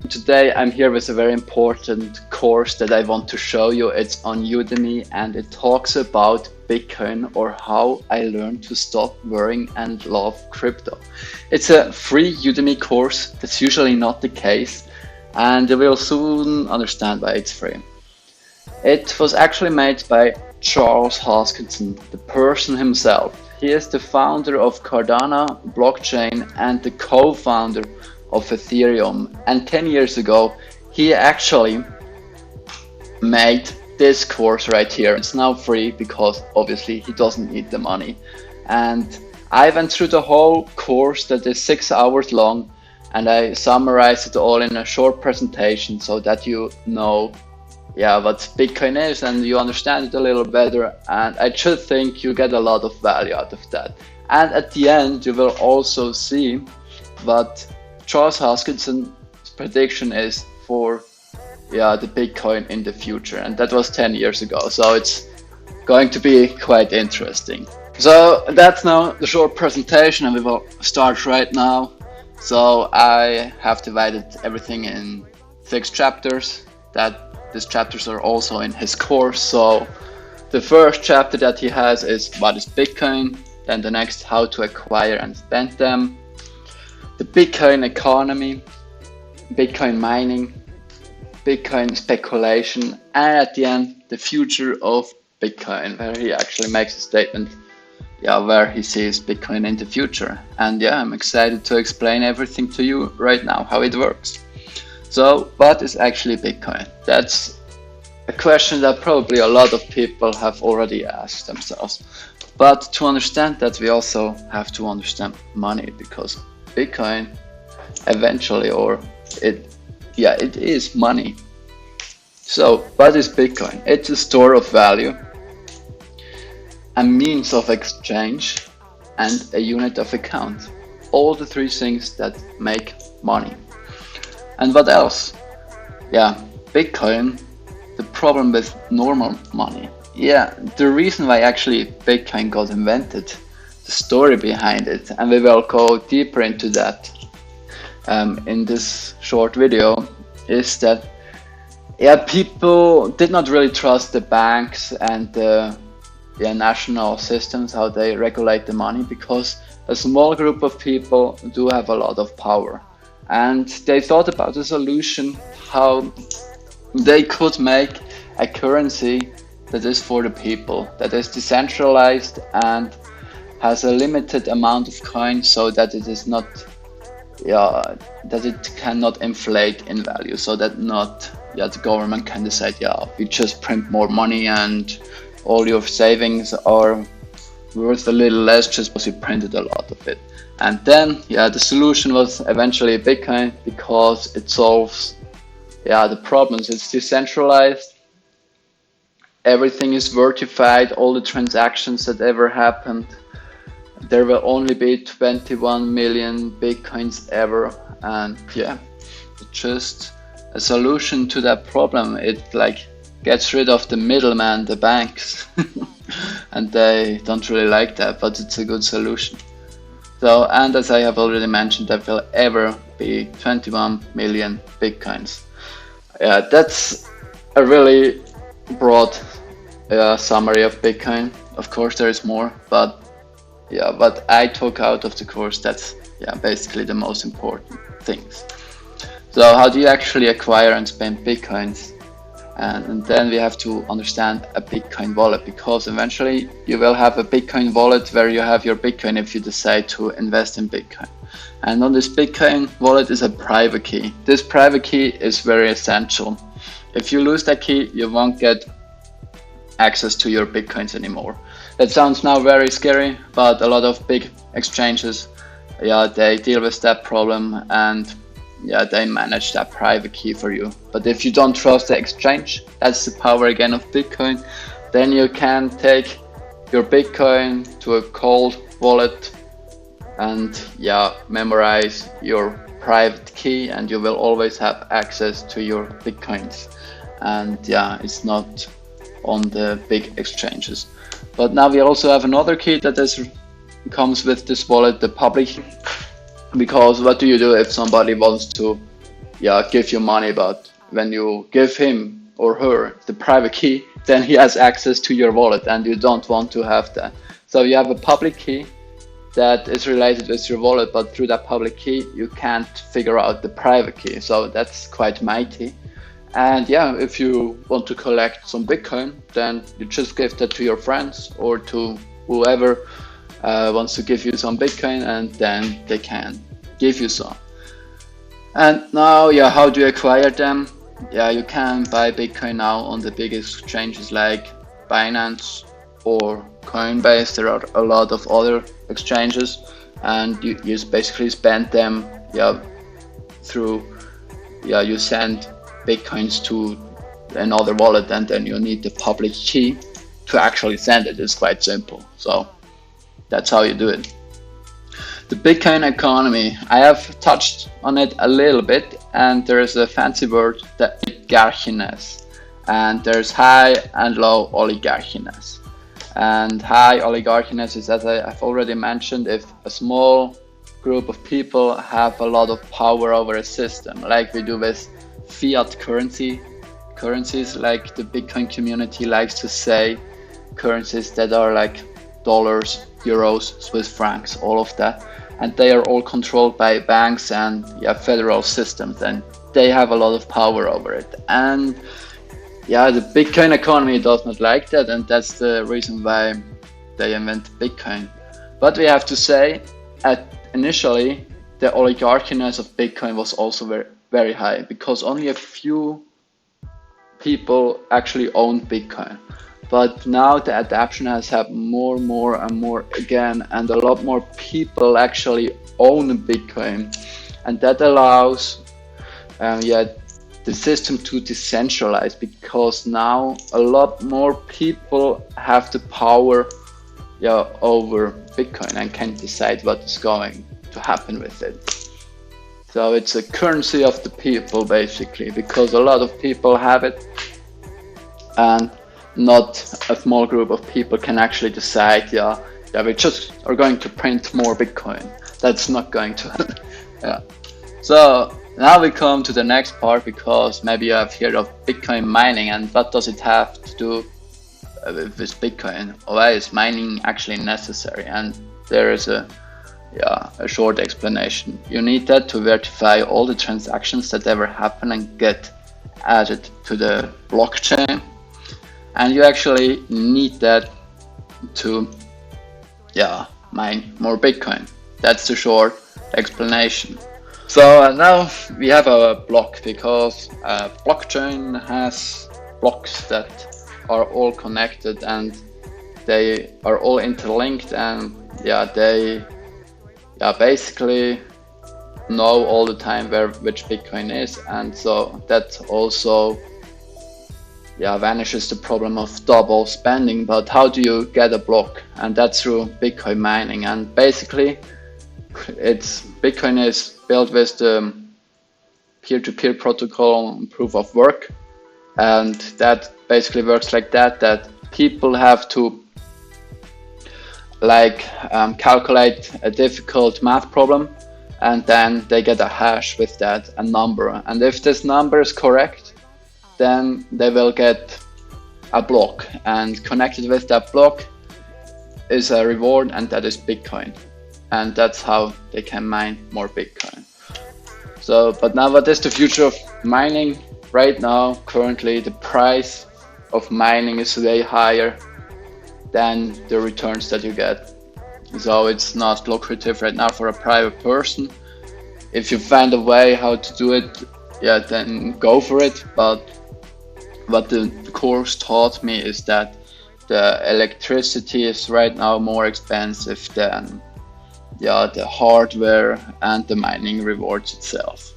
today I'm here with a very important course that I want to show you. It's on Udemy and it talks about Bitcoin, or how I learned to stop worrying and love crypto. It's a free Udemy course. That's usually not the case, and you will soon understand why it's free. It was actually made by Charles Hoskinson, the person himself. He is the founder of Cardano blockchain and the co-founder of Ethereum. And 10 years ago, he actually made this course right here. It's now free because obviously he doesn't need the money. And I went through the whole course that is 6 hours long, and I summarized it all in a short presentation so that you know what Bitcoin is and you understand it a little better, and I should think you get a lot of value out of that. And at the end you will also see what Charles Hoskinson's prediction is for the Bitcoin in the future, and that was 10 years ago, so it's going to be quite interesting. So that's now the short presentation, and we will start right now. So I have divided everything in 6 chapters. These chapters are also in his course. So the first chapter that he has is what is Bitcoin, then the next how to acquire and spend them, the Bitcoin economy, Bitcoin mining, Bitcoin speculation, and at the end the future of Bitcoin, where he actually makes a statement where he sees Bitcoin in the future. And I'm excited to explain everything to you right now, how it works. So what is actually Bitcoin? That's a question that probably a lot of people have already asked themselves. But to understand that, we also have to understand money, because Bitcoin eventually, it is money. So what is Bitcoin? It's a store of value, a means of exchange, and a unit of account. All the 3 things that make money. And what else? Bitcoin, the problem with normal money. The reason why actually Bitcoin got invented, the story behind it, and we will go deeper into that in this short video, is that people did not really trust the banks and the national systems, how they regulate the money, because a small group of people do have a lot of power. And they thought about a solution how they could make a currency that is for the people, that is decentralized and has a limited amount of coins, so that it is not that it cannot inflate in value, so that not the government can decide we just print more money and all your savings are worth a little less just because you printed a lot of it. And then the solution was eventually Bitcoin, because it solves the problems. It's decentralized, everything is verified, all the transactions that ever happened. There will only be 21 million Bitcoins ever, and it's just a solution to that problem. It gets rid of the middleman, the banks, and they don't really like that, but it's a good solution. So, and as I have already mentioned, there will ever be 21 million Bitcoins. That's a really broad summary of Bitcoin. Of course there is more, but what I took out of the course, that's basically the most important things. So how do you actually acquire and spend Bitcoins? And then we have to understand a Bitcoin wallet, because eventually you will have a Bitcoin wallet where you have your Bitcoin if you decide to invest in Bitcoin. And on this Bitcoin wallet is a private key. This private key is very essential. If you lose that key, you won't get access to your Bitcoins anymore. That sounds now very scary, but a lot of big exchanges, they deal with that problem, and they manage that private key for you. But if you don't trust the exchange, that's the power again of Bitcoin, then you can take your Bitcoin to a cold wallet and memorize your private key, and you will always have access to your Bitcoins. And it's not on the big exchanges. But now we also have another key that comes with this wallet, the public key. Because what do you do if somebody wants to give you money, but when you give him or her the private key, then he has access to your wallet, and you don't want to have that. So you have a public key that is related with your wallet, but through that public key you can't figure out the private key. So that's quite mighty. And yeah, if you want to collect some Bitcoin, then you just give that to your friends or to whoever wants to give you some Bitcoin, and then they can give you some. And now, how do you acquire them? You can buy Bitcoin now on the biggest exchanges like Binance or Coinbase. There are a lot of other exchanges, and you basically spend them through you send Bitcoins to another wallet, and then you need the public key to actually send it. It's quite simple. So that's how you do it. The Bitcoin economy, I have touched on it a little bit, and there's a fancy word, the oligarchiness. And there's high and low oligarchiness. And high oligarchiness is, as I've already mentioned, if a small group of people have a lot of power over a system, like we do with fiat currencies, like the Bitcoin community likes to say, currencies that are like dollars, euros, Swiss francs, all of that. And they are all controlled by banks and federal systems, and they have a lot of power over it. And the Bitcoin economy does not like that, and that's the reason why they invented Bitcoin. But we have to say, initially, the oligarchiness of Bitcoin was also very, very high, because only a few people actually owned Bitcoin. But now the adoption has happened more and more again, and a lot more people actually own Bitcoin, and that allows the system to decentralize, because now a lot more people have the power over Bitcoin and can decide what is going to happen with it. So it's a currency of the people, basically, because a lot of people have it, and not a small group of people can actually decide, we just are going to print more Bitcoin. That's not going to happen. So now we come to the next part, because maybe you have heard of Bitcoin mining, and what does it have to do with Bitcoin? Why is mining actually necessary? And there is a short explanation. You need that to verify all the transactions that ever happen and get added to the blockchain. And you actually need that to mine more Bitcoin. That's the short explanation. So now we have a block, because blockchain has blocks that are all connected, and they are all interlinked, and they basically know all the time which Bitcoin is, and so that also vanishes the problem of double spending. But how do you get a block? And that's through Bitcoin mining. And basically, Bitcoin is built with the peer-to-peer protocol proof of work, and that basically works like that people have to calculate a difficult math problem, and then they get a hash with that, a number, and if this number is correct, then they will get a block, and connected with that block is a reward, and that is Bitcoin. And that's how they can mine more Bitcoin. So, but now what is the future of mining? Right now, currently, the price of mining is way higher than the returns that you get. So it's not lucrative right now for a private person. If you find a way how to do it, then go for it. But what the course taught me is that the electricity is right now more expensive than the hardware and the mining rewards itself.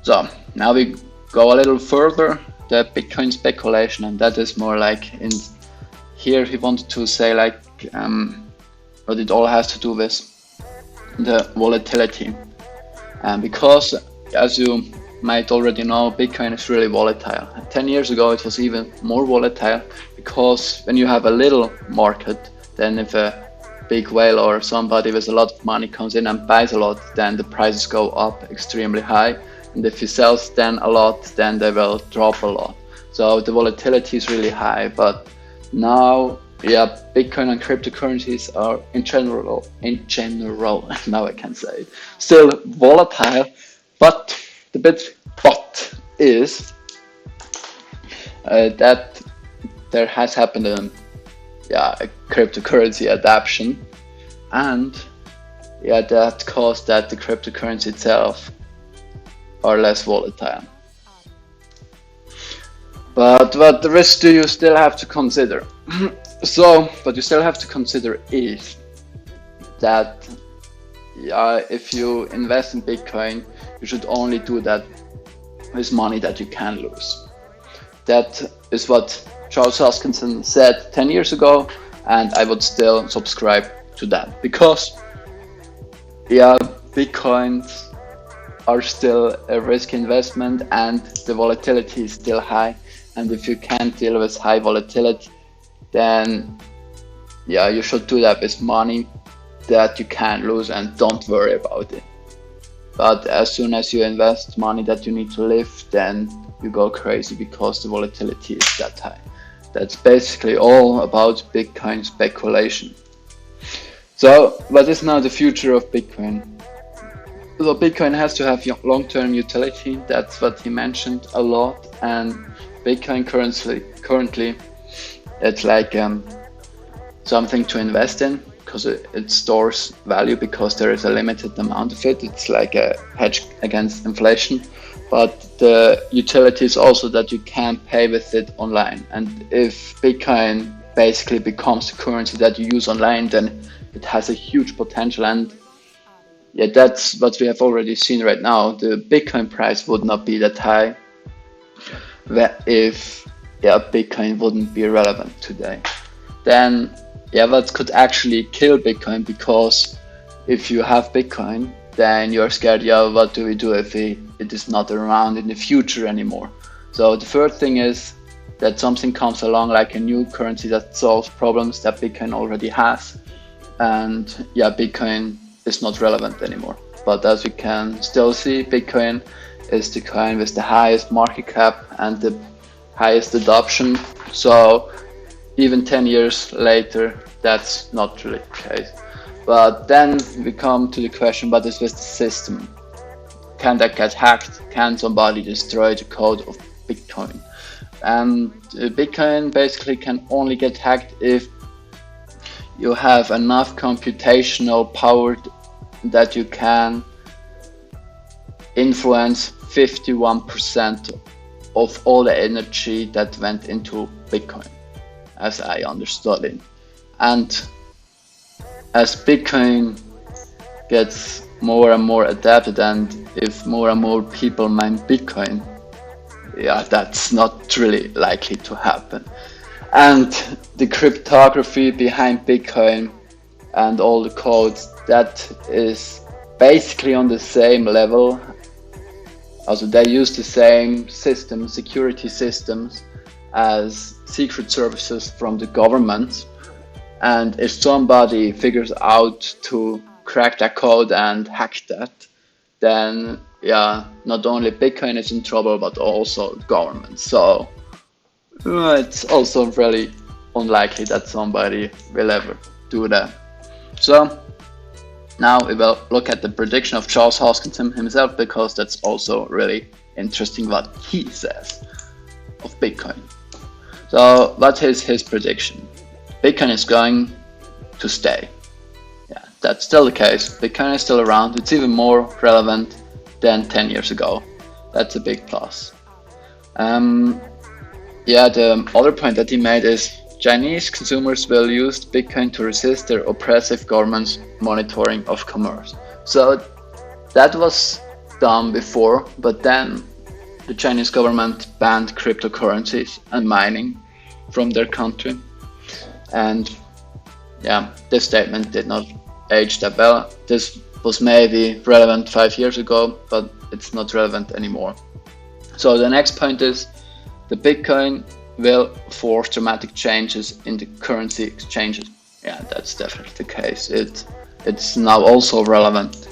So now we go a little further, the Bitcoin speculation, and that is more like in here he wanted to say what it all has to do with the volatility. And because, as you might already know, Bitcoin is really volatile. 10 years ago it was even more volatile, because when you have a little market, then if a big whale or somebody with a lot of money comes in and buys a lot, then the prices go up extremely high. and if he sells then a lot, then they will drop a lot. So the volatility is really high. But now, yeah, Bitcoin and cryptocurrencies are in general, now I can say it, still volatile. But the bit but is that there has happened a cryptocurrency adoption, and that caused that the cryptocurrency itself are less volatile. But what the risk do you still have to consider? So what you still have to consider is that if you invest in Bitcoin, you should only do that with money that you can lose. That is what Charles Hoskinson said 10 years ago, and I would still subscribe to that, because Bitcoins are still a risky investment and the volatility is still high, and if you can't deal with high volatility, then you should do that with money that you can lose and don't worry about it. But as soon as you invest money that you need to live, then you go crazy because the volatility is that high. That's basically all about Bitcoin speculation. So what is now the future of Bitcoin? So Bitcoin has to have long-term utility. That's what he mentioned a lot. And Bitcoin currently it's like something to invest in, because it stores value because there is a limited amount of it. It's like a hedge against inflation. But the utility is also that you can pay with it online. And if Bitcoin basically becomes the currency that you use online, then it has a huge potential. And that's what we have already seen right now. The Bitcoin price would not be that high if Bitcoin wouldn't be relevant today. Then what could actually kill Bitcoin, because if you have Bitcoin, then you're scared, what do we do if it is not around in the future anymore? So the third thing is that something comes along, like a new currency that solves problems that Bitcoin already has, and Bitcoin is not relevant anymore. But as we can still see, Bitcoin is the coin with the highest market cap and the highest adoption. So even 10 years later, that's not really the case. But then we come to the question, what is with the system? Can that get hacked? Can somebody destroy the code of Bitcoin? And Bitcoin basically can only get hacked if you have enough computational power that you can influence 51% of all the energy that went into Bitcoin, as I understood it. And as Bitcoin gets more and more adapted, and if more and more people mine Bitcoin, that's not really likely to happen. And the cryptography behind Bitcoin and all the codes, that is basically on the same level. Also, they use the same system, security systems, as secret services from the government. And if somebody figures out to crack that code and hack that, then not only Bitcoin is in trouble, but also the government. So it's also really unlikely that somebody will ever do that. So now we will look at the prediction of Charles Hoskinson himself, because that's also really interesting what he says of Bitcoin. So what is his prediction? Bitcoin is going to stay. That's still the case. Bitcoin is still around. It's even more relevant than 10 years ago. That's a big plus. The other point that he made is Chinese consumers will use Bitcoin to resist their oppressive government's monitoring of commerce. So that was done before, but then the Chinese government banned cryptocurrencies and mining from their country. And this statement did not age that well. This was maybe relevant 5 years ago, but it's not relevant anymore. So the next point is the Bitcoin will force dramatic changes in the currency exchanges. That's definitely the case. It's now also relevant.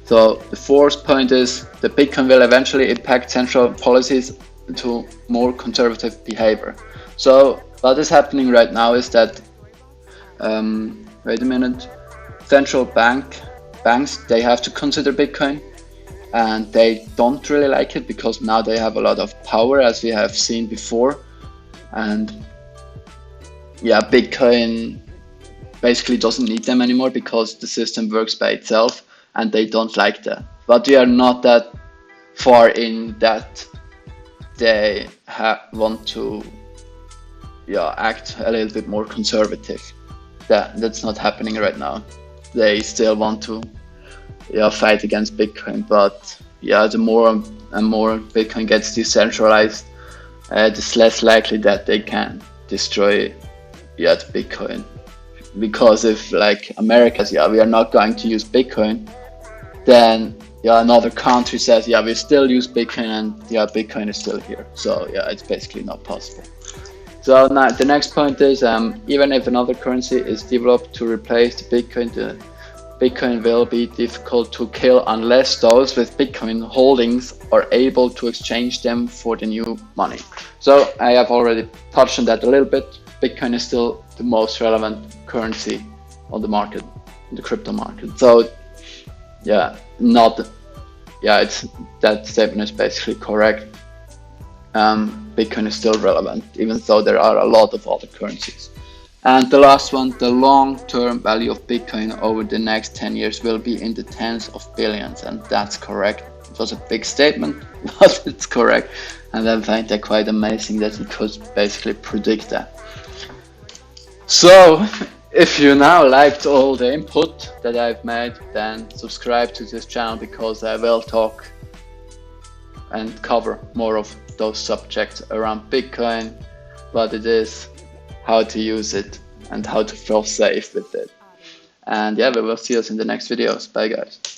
So the fourth point is that Bitcoin will eventually impact central policies to more conservative behavior. So what is happening right now is that, wait a minute, central banks, they have to consider Bitcoin, and they don't really like it because now they have a lot of power, as we have seen before. And yeah, Bitcoin basically doesn't need them anymore because the system works by itself, and they don't like that. But we are not that far in that they want to act a little bit more conservative. That's not happening right now. They still want to fight against Bitcoin, but the more and more Bitcoin gets decentralized, it's less likely that they can destroy the Bitcoin. Because if like America says, we are not going to use Bitcoin, then another country says, we still use Bitcoin, and Bitcoin is still here. So it's basically not possible. So now the next point is, even if another currency is developed to replace the Bitcoin will be difficult to kill unless those with Bitcoin holdings are able to exchange them for the new money. So I have already touched on that a little bit. Bitcoin is still the most relevant currency on the market, the crypto market. So that statement is basically correct. Bitcoin is still relevant, even though there are a lot of other currencies. And the last one, the long-term value of Bitcoin over the next 10 years will be in the tens of billions, and that's correct. It was a big statement, but it's correct. And I find that quite amazing that he could basically predict that. So, if you now liked all the input that I've made, then subscribe to this channel, because I will talk and cover more of those subjects around Bitcoin, what it is, how to use it, and how to feel safe with it. And we will see us in the next videos. Bye guys.